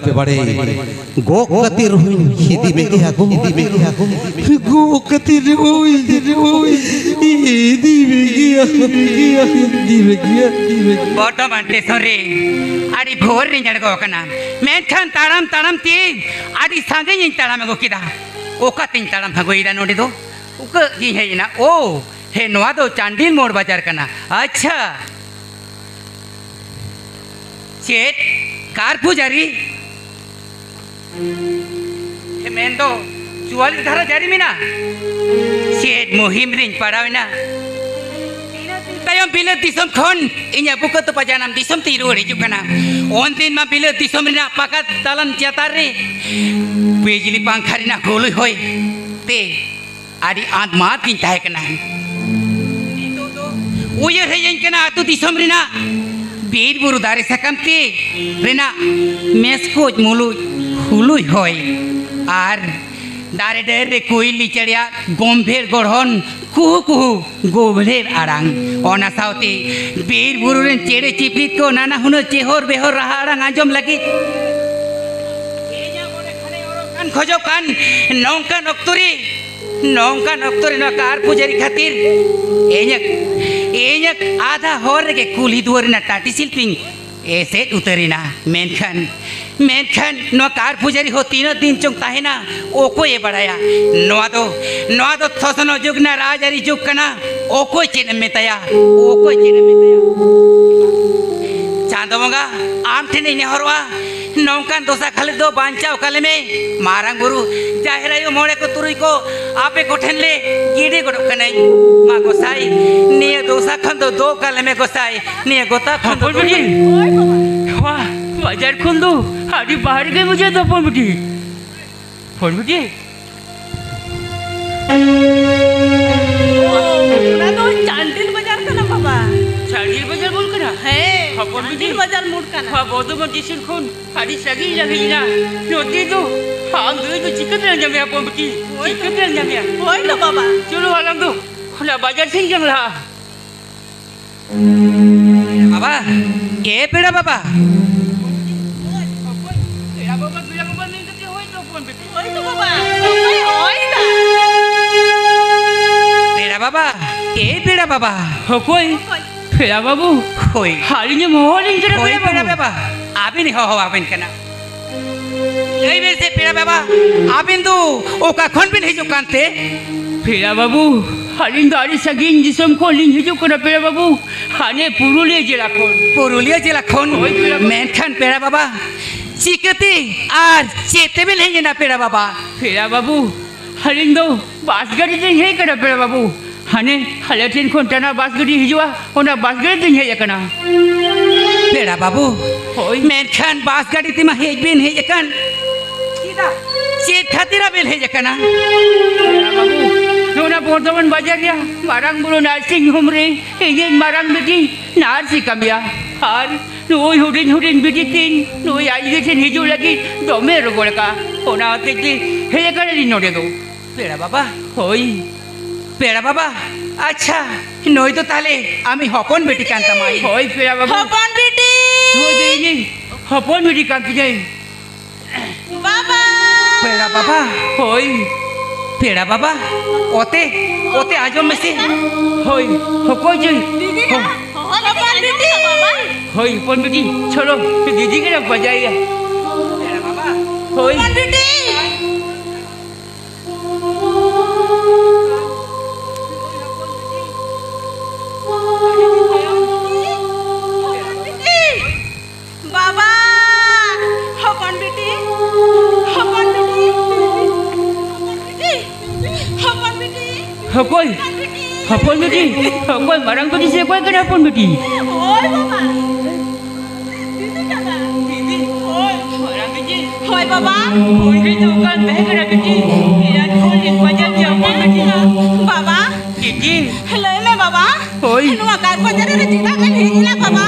पे बड़े गो कतिर हुई हिदी में गया गो कतिर हुई हिदी में गया बोटो बनते सोरे आड़ी भोर नहीं जड़गो कना मैं खान ताड़म ताड़म ती आड़ी सांगे नहीं ताड़म में गोकिदा ओका तीन ताड़म भगोईरा नोड़ी दो उका ये है ना ओ हे नवा दो चांडिल मोड़ बाजार कना अच्छा चेत कार पुजारी हे मैं तो 44 धारा जारी में ना चेत मुहिम रिंग पड़ावे ना तयम बिलत दिसम खन इन्या बुक तो पजानम दिसम तीरू हिजुक कना ओन दिन मा बिलत दिसम रिना पाका तालन चतार रे बिजली पंखा रिना गोलुई होय ते आदि आत्मा किन ताहे कना उयर हेजन कना आतु दिसम रिना बीर बुरु दारे सकम ते रिना मेसकोज मुलु हुलुई होय आर दारे डेरे कोइली चढ़िया गम्भीर गढ़न कुहू कुहू गोबलेर आड़ांग ओना साउते बीर बुरु रेन चेड़े चिपलित को नाना हुनो चेहर बेहर रहा आड़ांग आंजम लगी खोजो कान नौका नक्तुरी ना कार पुजारी खातिर एñak आधा होर के कुली दुआरी ना टाटी शिल्पिंग ऐसे उतरीना मेनखान नो कार पुजारी हो तीनों दिन चुंग ताहेना ओको ये बढ़ाया नवा दो थोसनो जुग ना राजारी जुग कना ओको चेन में तया चांदो मंगा आम थे नहीं हरवा नौकान दोसा खाले दो बांचाओ काले में मारंग गुरु जाहिरायो मोड़े को तुरुई को आपे कोठन ले गिड़ी को डकने माँ गोसाई निये दोसा खन दो काले में गोसाई निये गोता खन दो वाह बाजार खोल दो आदि बाहर गए मुझे तो फोन बिटी ना तो चांडिल बाजार का ना बाबा चांडिल बाजार बोल कर है चांडिल बाजार मूड का ना हाँ बहुत तो डिशन खोन आदि सगी लगी ना नोती तो हाँ दो तो चिकन रंग जमे आप बिटी चिकन रंग जमे होय लो बाबा चलो वाला तो खुला बाजार से जंग रहा बाबा ये पेड़ा बाबा पेड़ा बाबा हो कोई पेड़ा बाबू होय हाली ने मोहलिंग करे पेड़ा बाबा आबिन हो आबिन कना यही बेर से पेड़ा बाबा आबिन दो ओका खन बिन हिजु कांते पेड़ा बाबू हालिन दारी सगिन जिसम को लिंग हिजु कना पेड़ा बाबू हाने पुरुलिया जिला खोन मेनखान पेड़ा बाबा चिकती आर चेते भी नहीं ना पेड़ा बाबू हालिन दो बास गाड़ी दिन है कना पेड़ा बाबू हाने हाले ट्रेन खोन तना बास गाड़ी हिजुआ ओना बास गाड़ी दिन है कना पेड़ा बाबू होय मेनखान बास गाड़ी तिमा हेज बिन है कन सीधा चेत खातिरा बिन है कना पेड़ा बाबू नोना बोर्दमन बाजार या मारंग बुरो नार्सिंग होम रे एजेन मारंग बेटी नार्सी कमिया हार नोई हुडिन बेटी तीन नोई आज देशन हिजु लगी दोमे रोगोलका ओना तेजी हे करे दिन नोडे दो पेड़ा बाबा होय पेड़ा बाबा अच्छा नोई तो ताले आमी हपन बेटी कांता माई होय पेड़ा बाबा हपन बेटी होय देनी हपन बेटी कांती जाई बाबा पेड़ा बाबा होय पेड़ा बाबा ओते आजो में से होय हको जई हपन बेटी बाबा होय हपन बेटी चलो दीदी के बजाइए पेड़ा बाबा होय हपन बेटी बाबा हपन बेटी हकोय हपन बेटी हकोय मारंग बेटी से कोई करे हपन बेटी होय बाबा दीदी जाना दीदी होय मारंग बेटी होय बाबा होय रे दुकान में करे बेटी यार खोल के बाजार जाओ बेटी बाबा दीदी हेलो में बाबा होय नुआ कार बाजार रे जिता में भेजिना बाबा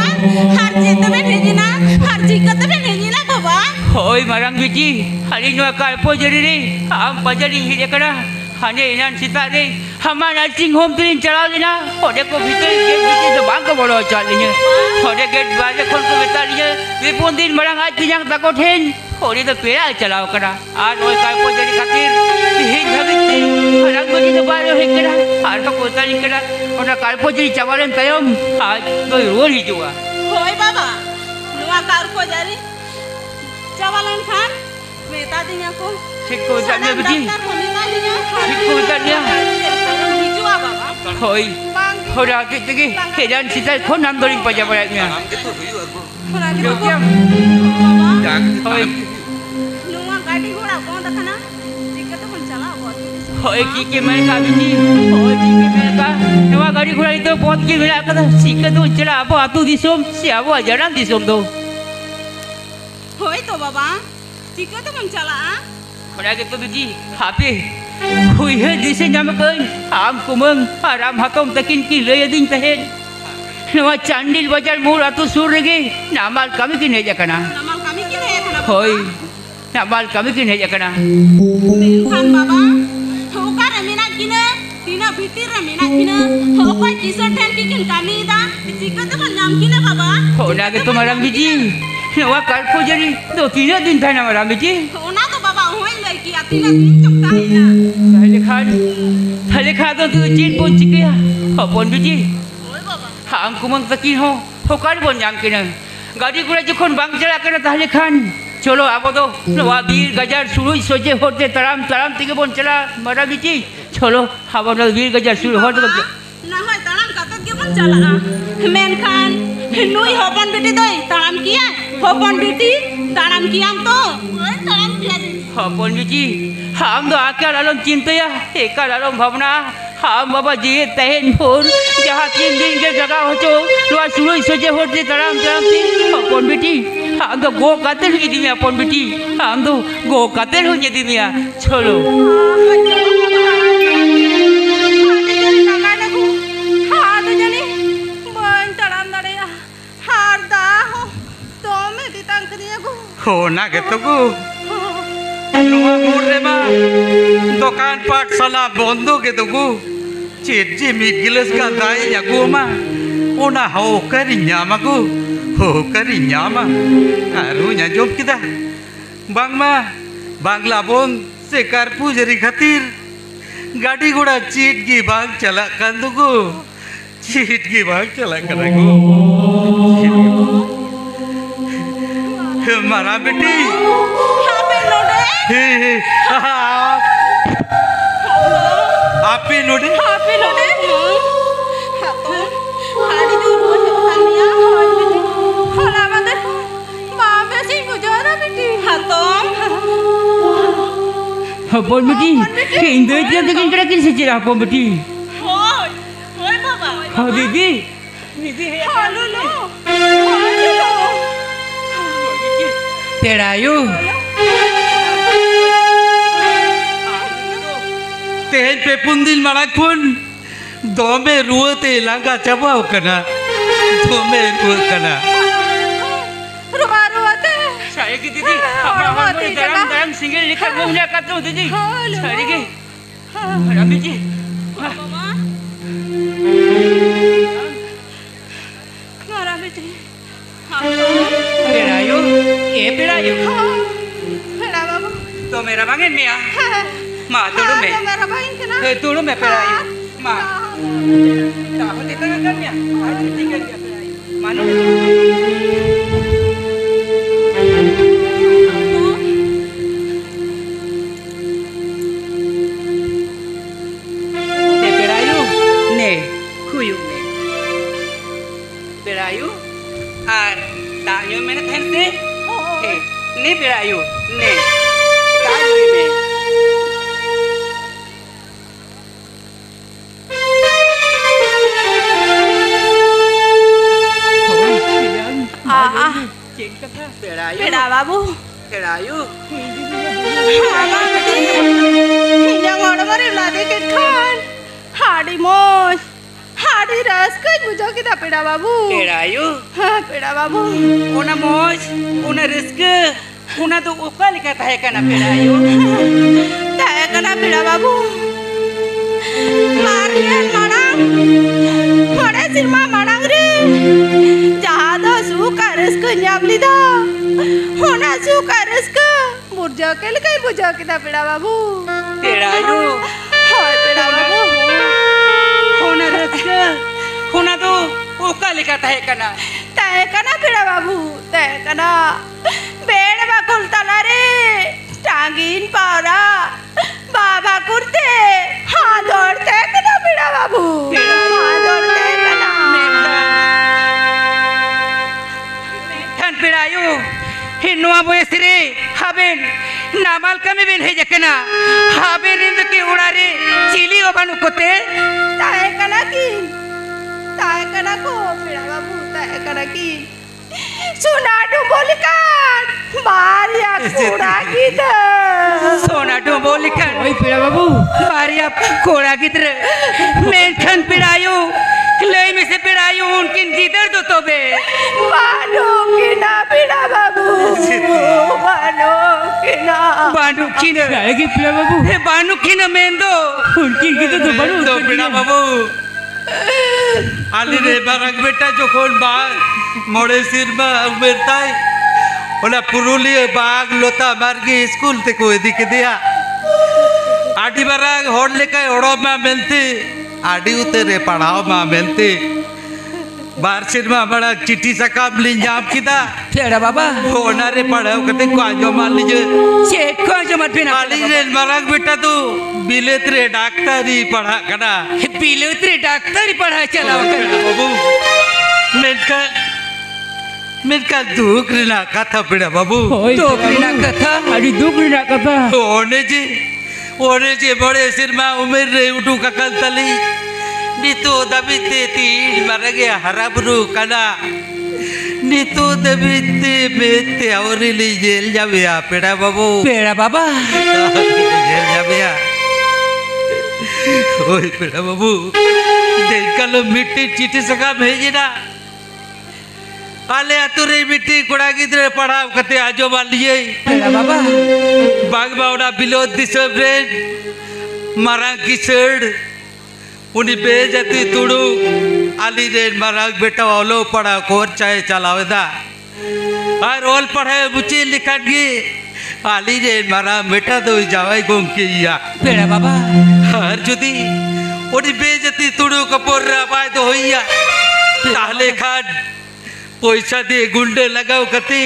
हर जीत में भेजिना हर जीकत में भेजिना बाबा होय मारंग बेटी हाली नुआ कार बाजार रे हम बाजार ही करा हाने इनान सीता रे हमारा नर्सिंग होम ट्रेन चला देना और देखो भीतर गेट भीतर तो बांग का बड़ा चल रही है और गेट बाजे खोल के बता रही है ये 4 दिन बड़ा आज की जंग तक उठेन होली तो पेड़ा चलाओ करा आज ओए काय को जड़ी खातिर हिन धबित रंग बनी तो बारो हे करा आर तो कोता नि करा ओना काय को जड़ी चावलन तयम आज तो रोल ही जुआ होय बाबा नुआ कार को जारी चावलन खान मेता दिया को ठीक को जाने बजी ठीक को जाने हिजुआ बाबा होय होरा के तगे हेजान सिता को नाम दरिंग पजा बराnya जो क्या बाबा होय नुआ गाड़ी घोड़ा कौन देखना दिक्कत मन चला बहुत होय की मैं का बिजी होय की मैं का नुआ गाड़ी घोड़ा तो बहुत की मिला का सिक्का तो चला अब आतु दिसोम से अब जरा दिसोम दो होय तो बाबा दिक्कत मन चला होरा के तो बिजी हापे हुई है जिसे नमकन आम कुमंग आराम हातों तकिन की ले दिन तहेन नवा चांडिल बाजार मोर आतु सुर गे नामाल कमी की नहीं जकना नमल कमी की नहीं है होय नामाल कमी की नहीं जकना खान बाबा होका रमीना किने तीना भीतर रमीना किने होका किसर ठेन की किन कमी दा दिक्कत मन नाम किने बाबा होना के तुम्हारा बिजी नवा कार को जरी दो तीन दिन था हमारा बिजी होना तो बाबा होई गई कि तीना दिन चुकता है ना थले खा तो तू चीन पहुंच गया अपन बिजी होय बाबा हम कुमंग तकिन हो होकार बन जाम के ना गाड़ी गुड़ा जखन बांग चला के ताहले खान चलो आबो दो नवा वीर गजार शुरू सोचे होते तराम तराम तिके बन चला मरा बिजी चलो आबो ना वीर गजार शुरू होते ना होय तड़ाम कतक के बन चला मेन खान नुई होपन बेटी दोई तड़ाम किया होपन बेटी तड़ाम किया तो होय तड़ाम किया अपन बिजी हम तो आके लालम चिंतया एका लालम भावना हम बाबा जी तहन भोर जहाँ 3 दिन के जगह हो तो लोआ शुरू सोचे होते तराम तराम थी अपन बेटी हम तो गो कातर हुई दिमिया अपन बेटी हम तो गो कातर हुई दिमिया चलो हाँ तो जानी बन तड़ाम दड़िया हार दा हो तो मैं दी तंक दिया को हो ना के तो को नुआ मोर रे मा दुकान पाठशाला बंद के तो को चेत जे मिट गिलास का दाई या को मा ओना हो करी न्यामा को हो करी न्यामा आरु nya job kita bang ma bangla bon se kar pujari khatir गाड़ी घोड़ा चीट की भाग चला कर दो चीट की भाग चला करेगो हमारा बेटी आप पे लोडे हाड़ी जो रोज खान लिया हाल बेटी होला बंदर मां बेसी गुजारा बेटी हातों अपन बेटी हिंदू इतना तो किन किन से चिरा अपन बेटी होय होय बाबा हाँ दीदी हालो लो तेरायु तेहन पे पुंदिल मराक पुन दो में रुआते लगा चबाव कना दो में रुआ कना रुआते saya ke didi apa dalam singgil dekat rumah kata didi saya ke ada biji बाबा ngara बेटी पेरायु ए पेरायु मेरा बाबू तो मेरा बांगन में आ माँ तोड़ो में मेरा भाई के ना तोड़ो में पेरायु माँ ताहु ते तंग करnya आज tinggal dia पेरायु मानो ne perayu ne kuyu ne perayu ar tanyo mena thente he ne perayu ne tanyo me perayu मेरा बाबू perayu हामा बेटी हिंगा मोड़ मरे लादे के खान हाड़ी मोश हाड़ी रस कुछ बुझो की था पेड़ा बाबू perayu हाँ पेड़ा बाबू una moj una rizki una tu ukal kata hai kana perayu तय कना पेड़ा बाबू मारियन मड़ांग बड़े सिरमा मड़ांग रे जहाँ दो सुका रस को न्याम लिदा होना सुका रस को बुझो के लिए कहीं बुझो किदा पेड़ा बाबू पेड़ायो हाय पेड़ा बाबू होना रस्का होना तो ओका लिखा था कना तय कना पेड़ा बाबू तय कना बेड़ बाकुल तला रे टांगीन पारा बाबा कुर्ते हाँ दौड़ते कना पेड़ा बाबू हाँ दौड़ते कना ठन पेड़ायो हिन्नुआ बोयसरे हाबेन नामाल कमी बेन है जकना हाबेन इंद के उड़ारे चिली ओबानु कोते तय कना को पेड़ा बाबू तय कना की सुनाडू बोलिकान बारिया कोड़ा गीत सोना डोबो लिखन ओए पेड़ा बाबू बारिया कोड़ा गिद्र मैं खन पिड़ायो लई में से पिड़ायो उनकिन गिदर दो तोबे बानो की ना पेड़ा बाबू बानो की ना बानु खिन आएगी पेड़ा बाबू हे बानु खिन मेंदो उनकी गीत तो बड़ो तो बिना बाबू आली रे बारक बेटा जो कौन बाग मोड़े सिर में उमेरता है ओला पुरुलिया बाग लोता मार्गी स्कूल ते कोई दिख दिया आडी बाराग होड़ लेकर ओड़ो में मिलती आडी उतरे पढ़ाओ में मिलती बार सिर में हमारा चिट्ठी सा काम लिंजाम किदा पेड़ा बाबा होना रे पढ़ाओ कहते को आजो मान लीजिए चेक को जो मत बिना आली रे बाराग बेटा तू बिलेतरे डॉक्टरी पढ़ा करा बिलोत्री डॉक्टर पढ़ा चलाओ कर बाबू मेनका दुख ना कथा पेड़ा बाबू तो बिना कथा अरे दुख ना कथा ओने जी बड़े सिर में उमेर रे उठू ककल तली नीतो दबिते तीन मर गया हराबरू कना नीतो दबिते बेते और ली जेल जावे आ पेड़ा बाबू पेड़ा बाबा जेल जावे आ ओए पेड़ा बाबू देखा लो मिट्टी चिट्ठी सका भेजी ना आले अतुरे मिट्टी कुड़ा गिद्रे पढ़ा कते आजो मान लिए पेड़ा बाबा बाग बावड़ा बिलोद दिसो ब्रेड मारा किसड़ उन्हीं बेजती तुड़ू आली रे मारा बेटा ओलो पढ़ा कोर चाहे चलावेदा और ओल पढ़े बुची लिखत गी आली रे मारा बेटा दो जावे गोम किया पेड़ा बाबा हर जुदी उन्हीं बेजती तुड़ू कपोर राबाय तो होइया ताले खान पैसा दे गुंडे लगाओ कती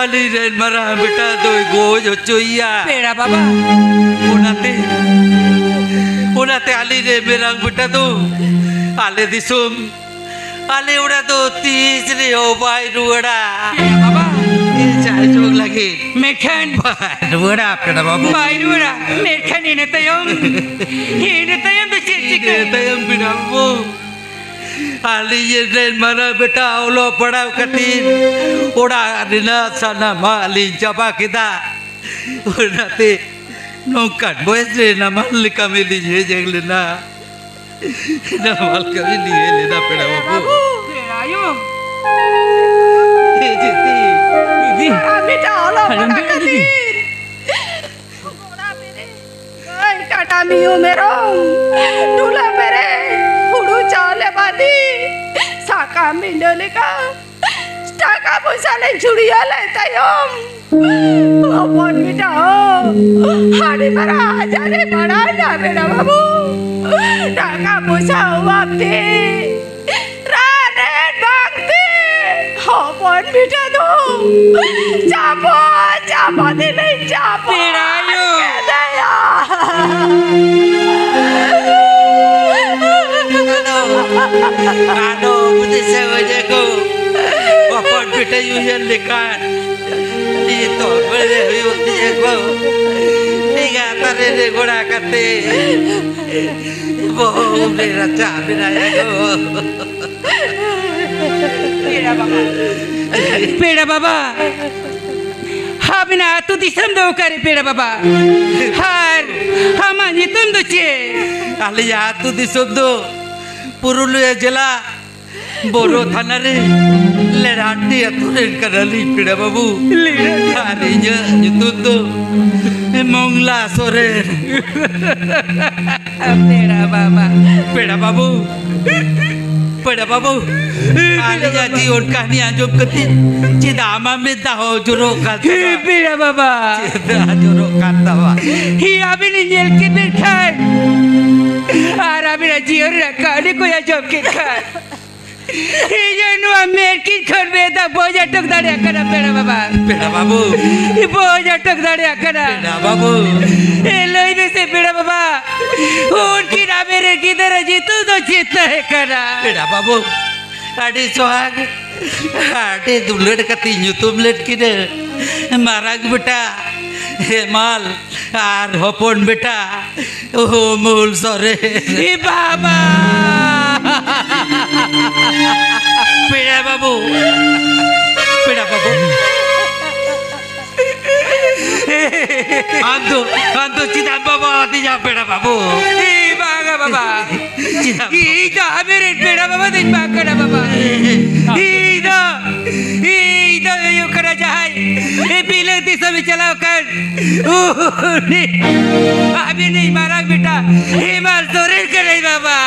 अली रे मरा बेटा दो गोज चोइया पेड़ा बाबा उनाते आली रे मेरा बेटा दो आले दिसुम आले उड़ा दो तीसरे ओ बाई रुड़ा बाबा ये चाहे जोग लगे मेखन रुड़ा पेड़ा बाबू बायरुरा मेखन इने तयम तो चिक तयम बिना वो आली ये रे मरा बेटा ओलो पड़ा कतीन उड़ा रिना सना माली जबा किदा उनाते नौकन बोझ रे ना माल कमिली ये जगले ना माल कमिली ये लेना पेड़ा बाबू पेड़ायो ये जीती दीदी बेटा ओलो हरम बड़ा पेड़ा दीदी कतीर घोड़ा मेरे ओए काटा मियो मेरो टूला मेरे हुड़ू चाले बादी साका मिंडले का टाका पैसा ले छुड़िया ले तयम अपन बेटा हो हाड़ी बड़ा जाने बड़ा ना बेटा बाबू टाका पैसा हो आपते राने बागते अपन बेटा दो चापा दे नहीं चापा पेड़ायो आनो मुझे सेवजे को अपन बेटा यूजन लिखान ये तो बड़े हुई होती है को निगा तारे रे घोड़ा करते वो मेरा चाह बिना है को पेड़ा बाबा हाँ बिना तू दिसम दो करे पेड़ा बाबा हार हमारी तुम दो चे आली या तू दिसम दो पुरुलिया जिला बोरो थाना रे लेराटी अतुरे करली पेड़ा बाबू लेराटी ये जुतुंदो मोंगला सोरे पेड़ा बाबा पेड़ा बाबू पेड़ा बाबू आली जाती उनका नहीं आजो कती चिदा आमा में दाहो जुरो करता पेड़ा बाबा चिदा जुरो करता वा ही अभी नहीं जेल के बैठा और अभी ना जियो रखा नहीं कोई जॉब के खा ही जो अमेरिकी घर में था बोझ अटक दाड़िया करा पेड़ा बाबू ये बोझ अटक दाड़िया करा पेड़ा बाबू ये लोई में से पेड़ा बाबा उनकी ना मेरे किधर जीतू तो जीतना है करा पेड़ा बाबू आड़ी सुहाग आड़ी दुलड़ कती यूट्यूब लेट की दे माराग बेटा हेमाल आर होपोन बेटा ओ मूल सरे ये बाबा पेड़ा बाबू आंदो चिदा बाबा आती जा पेड़ा बाबू ये बागा बाबा ये तो मेरे पेड़ा बाबा देख बागा बाबा ये तो यो करा जाए ये पीले दिशा में चलाओ कर अभी नहीं मारा बेटा ये मार सोरे करे बाबा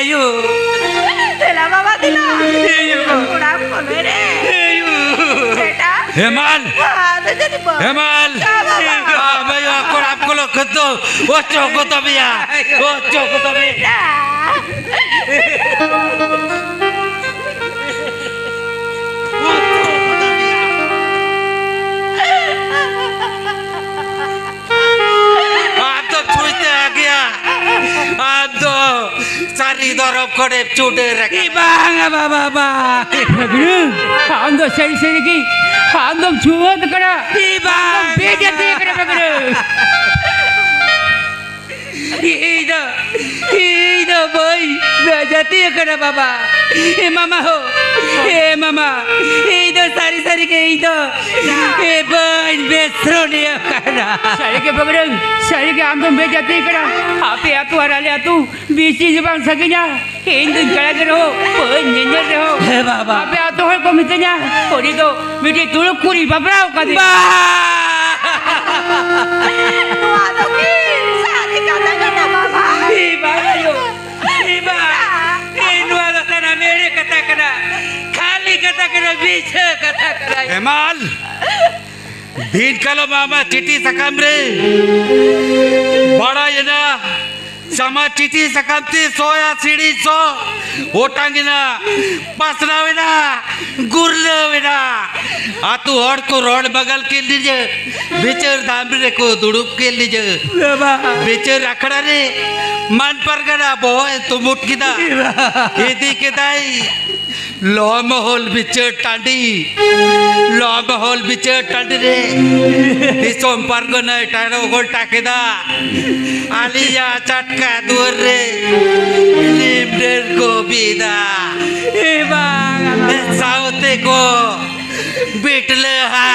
यो तेला बाबा दिला यो उड़ा खोले रे बेटा हेमाल तो jadi हेमाल मैं आपको आपको लोग कतो वो चौको तो भी आप तो छूते आ गया आप तो सारी दौरब करे चूटे रखे बागा बाबा हम तो सही सही की हम तो छुवत करा बेइज्जती करे बगरे ये भाई बेइज्जती करे बाबा ए मामा हो ए मामा ये सारी सारी के ये भाई बेसरो नहीं करा सारी के बगरे सारी के हम तो बेइज्जती करा आप या तू हरा ले तू बीसी जबान सकिना इन दिन करा करो पण निंजर रहो हे बाबा आप या तो को मित냐 कोरी तो मिटी तुल कुरी बाबराव का दे tu ada ki sari kata kata baba हेमाल भीड़ कलो मामा चिट्ठी सकम रे बड़ा ये ना समा चिट्ठी सकमती सोया सीढ़ी सो ओटांगिना पसना विना गुरले विना आतु हड़ को रोड बगल के लीजे बेचर दामरे को दुड़ुप के लीजे बेचर अखड़ा रे मन पर गना बोए तुम उठ किदा इदी के दाई लो महल बिचर टांडी लो महल बिचर टांडी रे दिसोम पर गना टारो गोल टाकेदा आलिया चटका दूर रे लिमडेर को बिदा साउते को बिटले हा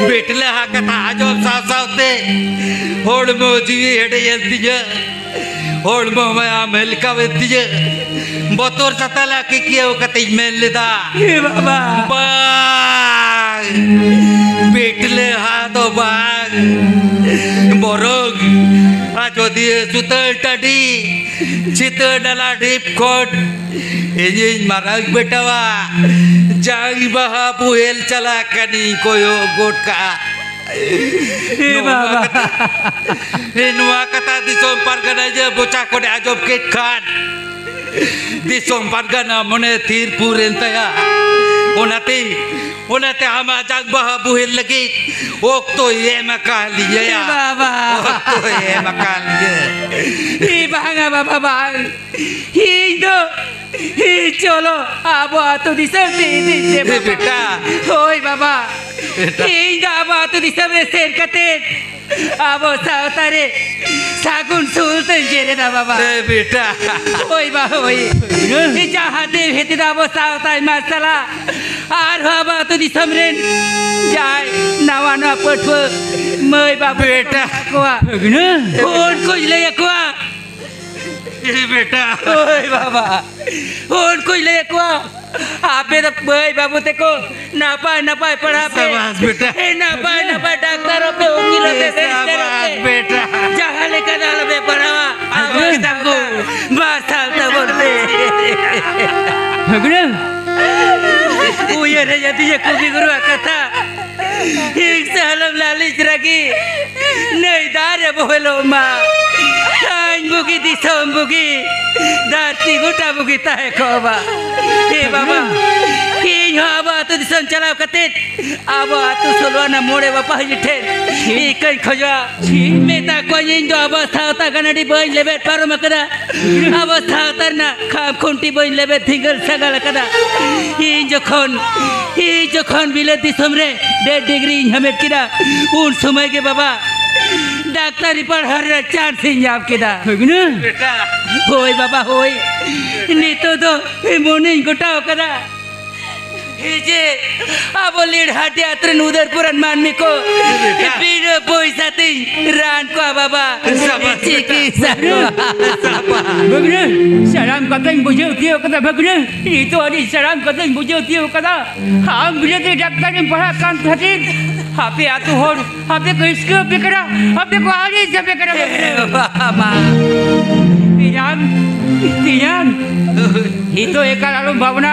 बिटले हा कथा आजो सावते होड़ मो जीवी हेडे यंतीज होड़ मो मैं मेलका वेतीज बोतोर सताला की किया कते मेल लेदा बाबा बाग बिटले हा तो बाग बोरोग आजो दिए सुतर टाडी चितर डला ढीप कोट इंजिन माराग बेटावा जागी बहा पुहेल चला कनी कोयो गोटका नुआ कता दिसोम परगना जे बोचा को आजब के खान दिसोम परगना मने तीर पूरेन तया ओनाते हम जाग बहा पुहेल लगी ओक तो ये मका लिए या बाबा ओक तो ये मका लिए ये भागा बाबा बाग ये चलो अब तो दिसम दे बेटा ओय बाबा ये अब तो दिसम रे शेर कते अब सावतारे सागुन सुलते जेरे ना बाबा बेटा ओय बाबा ओय ये जहां दे हेते ना वो सावताय मसाला आर बाबा तो दिसम रे जाय नवा ना पठव मय बाबा बेटा कोआ कोन कोई ले कोआ बेटा ओय बाबा और कोई ले को आपे तो भाई बाबू तेको नापाय पढ़ा पे शाबाश बेटा। नापाय डॉक्टरों पे वकीलों पे शाबाश बेटा। जहाँ लेकर डाल पे पढ़ावा आपको किताब को 12 साल तक बोलते भगना वो ये रे यदि ये कुबी गुरु कथा एक सालम लालिच रगी नहीं दारे बोलो माँ काइन बुगी दिसम बुगी दाती गुटा बुगी ताहे कोबा हे बाबा ये यहाँ आबा तो दिसम चलाव कते आबा तो सोलवाना मोड़े बापा जिठे ये कई खजा में ता कोई इन जो आबा था कनाडी बोइन लेबे पारो मकदा आबा था ना खाम खुंटी बोइन लेबे थिंगल सगल कदा ये जो खन बिले दिसम रे 1.5 डिग्री हमें किदा उन समय के बाबा डॉक्टरी पर हर चांस इंजाम किदा भगना बेटा होय बाबा होय नी तो मोर्निंग गोटाव कदा जे अब लीड हाटी आत्रन उदयपुरन मानमी को बिन पैसा ती रान को बाबा चिकित्सा भगना सलाम कतई बुझे थियो कदा भगना ये तो अरी सलाम कतई बुझे थियो कदा हम बिले ते डॉक्टर ने पढ़ा कान थती आपे आतो होर आपे को इसके पे करा आपे को आरी से पे करा बाबा तियान ये तो एकालालो भावना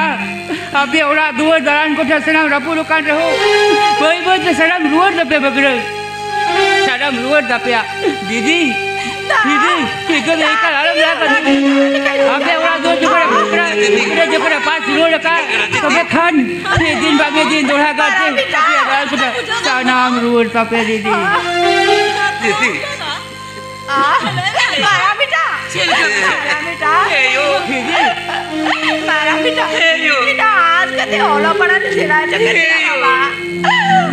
अबे ओला दुवर दरान को सलाम रपुरो कान रहो कोई बोल सलाम रुवर दपे बगरे सलाम रुवर दपया दीदी ये तो एकालालो ला कर अबे ओला दो जुकड़ा बकरा इकरे जुकड़ा 5 रोल का तो मैं खान ये दिन बागे दिन दोड़ा गाते तपे गाल को सलाम रुवर तपे दीदी मारा बेटा बेटा आज कते ओला पड़ा नहीं तेरा चक्कर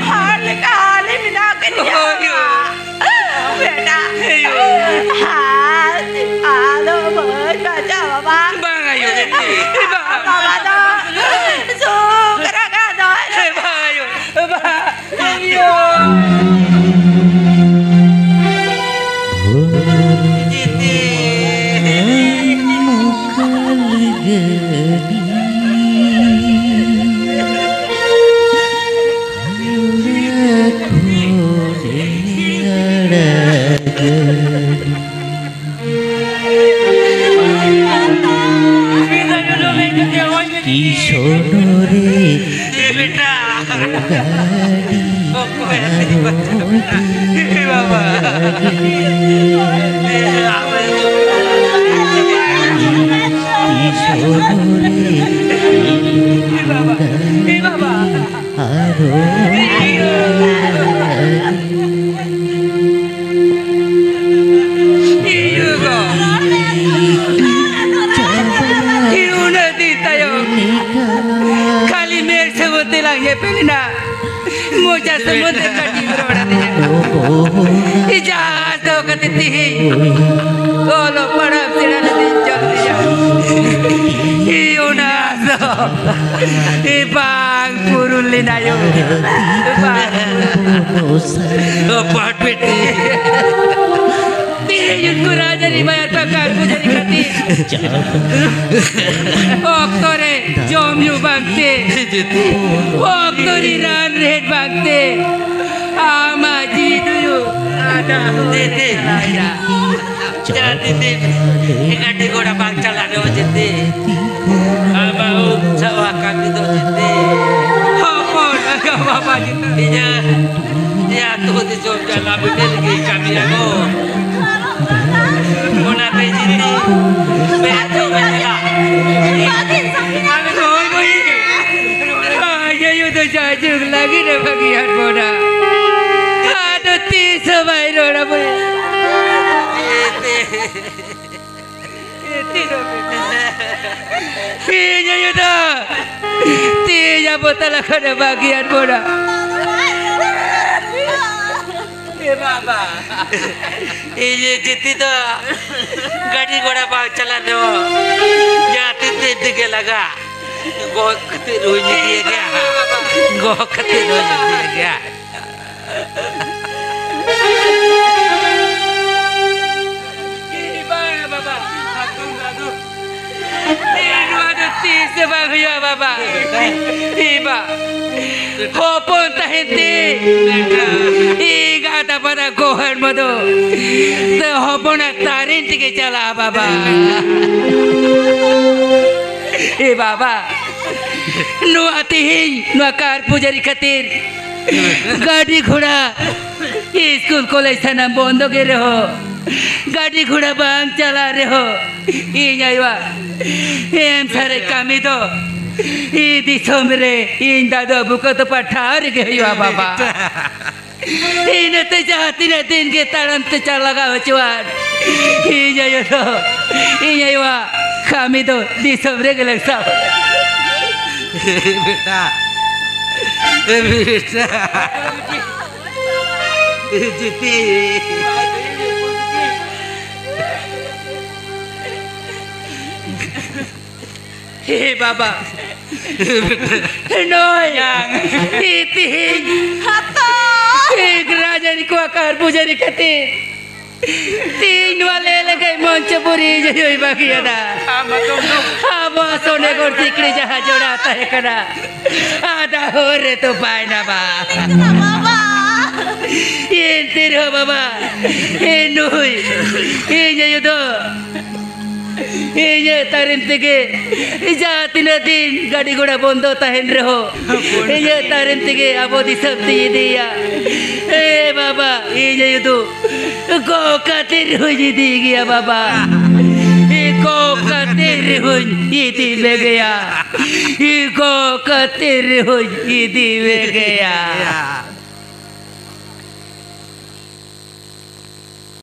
हाल का हाल ही बिना कर बेटा हाल आलो बहुत बचा बाबा बाबा तो सो करा दो Oktore jomyu bangte oktori ran red bangte ama jidu ada dete laira jara dete ekati goda bang chalane jete ama jawa kami do jete hopon aga baba jete ya tu di jogja labite lagi kami ago mona pe jete beto bela Jajung lagi dah bagian boda. Ada tisu bayi orang pun. Tiada yuda. Tiada botol ada bagian boda. Baba. Ini jiti tu gadi goda bang jalan tu. Jati tiga laga. Gok ketirunyi dia क्या गो ketirunyi dia क्या ini bang baba aku ngadu ini ada तीस बाग हुआ बाबा इबा hopon tahente iga pada gohan modo te hopona tarin tige chala baba baba nu atihin nu akar pujari khatir गाड़ी घोड़ा school college थाना बंद के रहो गाड़ी घोड़ा बांग चला रहे हो एम सारे कामी तो दिसम रे इन दादा बुक तो पठार के हुआ बाबा इन ते जाती न दिन के तारन ते चल लगा चुआर तो कामी तो दिसम रे के लगता बेटा बेटा जीती हे बाबा नो yang iti hato एक राजन को आकार पुजारी खातिर तीन वाले लगे मंच पूरी जय बाकी ada हम सोने को सिकड़ी जहाँ जोड़ाता है करा आधा हो रे तो पाए ना बा बाबा ये तेरे बाबा ये नुई ये तो ये तारिन तेगे जाती न दिन गाड़ी घोड़ा बंद ताहेन रहो ये तारिन तेगे अबोधी सब दिया ए बाबा ये तो को कातिर हो जी गया बाबा ये को कातिर हो जी ले गया ये को कातिर हो जी ले गया